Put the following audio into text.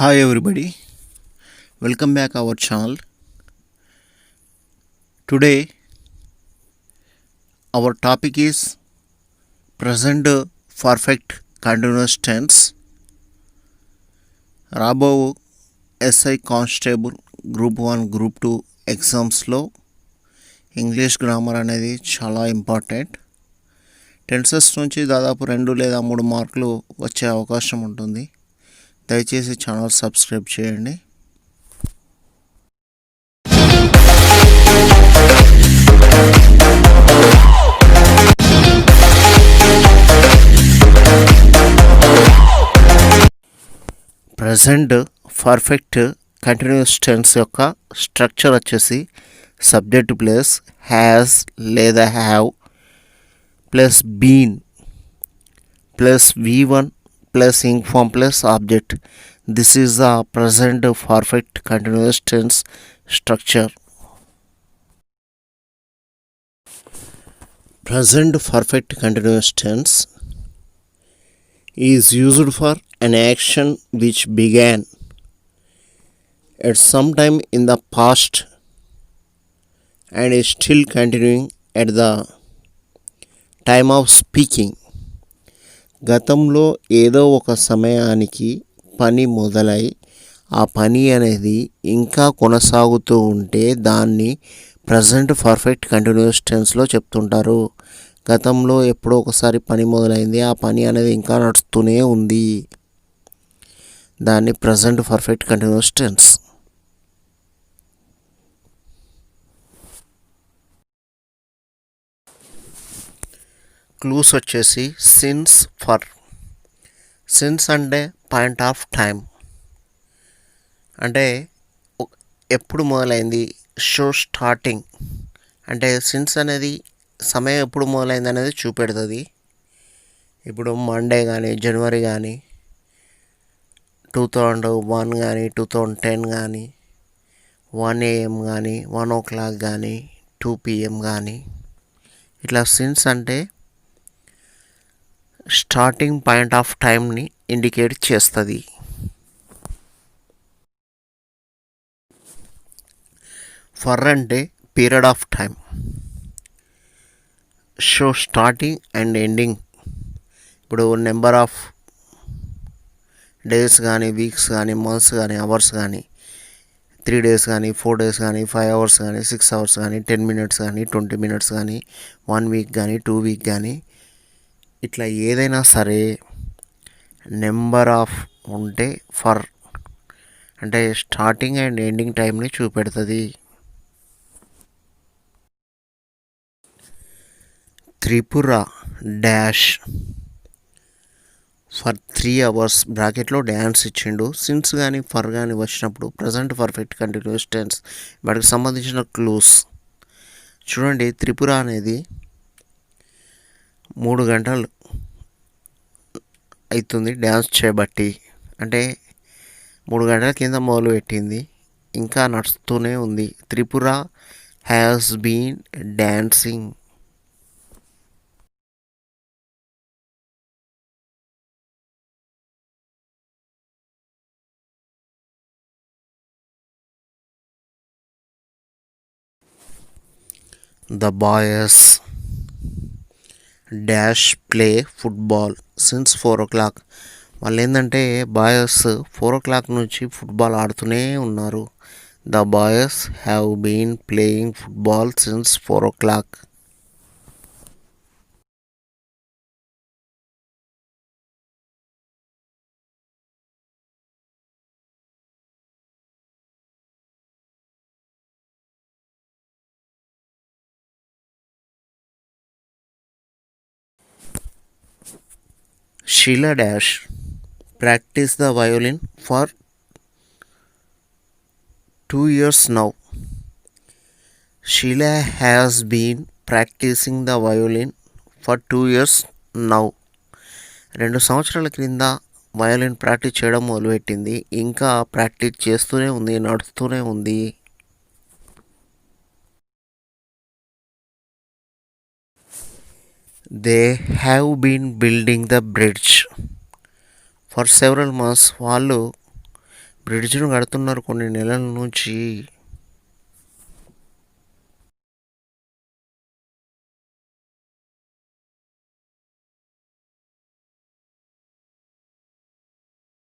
Hi everybody, welcome back our channel. Today our topic is present perfect continuous tense. రాబో SI constable group 1 group 2 ఎగ్జామ్స్లో English grammar అనేది చాలా important. Tenses నుంచి దాదాపు 2 లేదా 3 మార్కులు వచ్చే అవకాశం ఉంటుంది. దయచేసి ఛానల్ సబ్స్క్రైబ్ చేయండి. ప్రజెంట్ పర్ఫెక్ట్ కంటిన్యూస్ టెన్స్ యొక్క స్ట్రక్చర్ వచ్చేసి సబ్జెక్ట్ ప్లస్ హ్యాస్ లేదా have plus been plus V1 plus ing form plus object. This is the present perfect continuous tense structure. Present perfect continuous tense is used for an action which began at some time in the past and is still continuing at the time of speaking. గతంలో ఏదో ఒక సమయానికి పని మొదలై ఆ పని అనేది ఇంకా కొనసాగుతూ ఉంటే దాన్ని ప్రజెంట్ పర్ఫెక్ట్ కంటిన్యూస్ టెన్స్లో చెప్తుంటారు. గతంలో ఎప్పుడో ఒకసారి పని మొదలైంది, ఆ పని అనేది ఇంకా నడుస్తూనే ఉంది, దాన్ని present perfect continuous tense. Clues వచ్చేసి సిన్స్ ఫర్. సిన్స్ అంటే పాయింట్ ఆఫ్ టైం, అంటే ఎప్పుడు మొదలైంది. షో స్టార్టింగ్ అంటే సిన్స్ అనేది సమయం ఎప్పుడు మొదలైంది అనేది చూపెడుతుంది. ఇప్పుడు మండే కానీ జనవరి కానీ 2001 కానీ 2010 కానీ 1 AM కానీ 1 o'clock కానీ 2 PM కానీ ఇట్లా సిన్స్ అంటే స్టార్టింగ్ పాయింట్ ఆఫ్ టైంని ఇండికేట్ చేస్తుంది. ఫర్ అంటే period of time, show starting and ending. ఇప్పుడు నెంబర్ ఆఫ్ డేస్ కానీ వీక్స్ కానీ మంత్స్ కానీ అవర్స్ కానీ 3 days కానీ 4 days కానీ 5 hours కానీ 6 hours కానీ 10 minutes కానీ 20 minutes కానీ 1 week కానీ 2 week కానీ ఇట్లా ఏదైనా సరే నెంబర్ ఆఫ్ ఉంటే ఫర్ అంటే స్టార్టింగ్ అండ్ ఎండింగ్ టైంని చూపెడుతుంది. త్రిపుర డాష్ ఫర్ 3 hours బ్రాకెట్లో డ్యాన్స్ ఇచ్చిండు. సిన్స్ కానీ ఫర్ కానీ వచ్చినప్పుడు ప్రజెంట్ పర్ఫెక్ట్ కంటిన్యూస్ టెన్స్. వాటికి సంబంధించిన క్లూస్ చూడండి. త్రిపుర అనేది 3 గంటలు అవుతుంది డ్యాన్స్ చేయబట్టి, అంటే 3 గంటల కింద మొదలుపెట్టింది, ఇంకా నడుస్తూనే ఉంది. Tripura has been dancing. The boys dash play football since 4 o'clock. వాళ్ళు ఏంటంటే బాయ్స్ 4 o'clock నుంచి ఫుట్బాల్ ఆడుతూనే ఉన్నారు. The boys have been playing football since 4 o'clock. Sheila dash practice the violin for 2 years now. Sheila has been practicing the violin for 2 years now. 2 సంవత్సరాల క్రింద violin practice చేయడం మొదలుపెట్టింది, ఇంకా ప్రాక్టీస్ చేస్తూనే ఉంది, నడుస్తూనే ఉంది. They have been building the bridge for several months. వాళ్ళు బ్రిడ్జ్ను కడుతున్నారు కొన్ని నెలల నుంచి.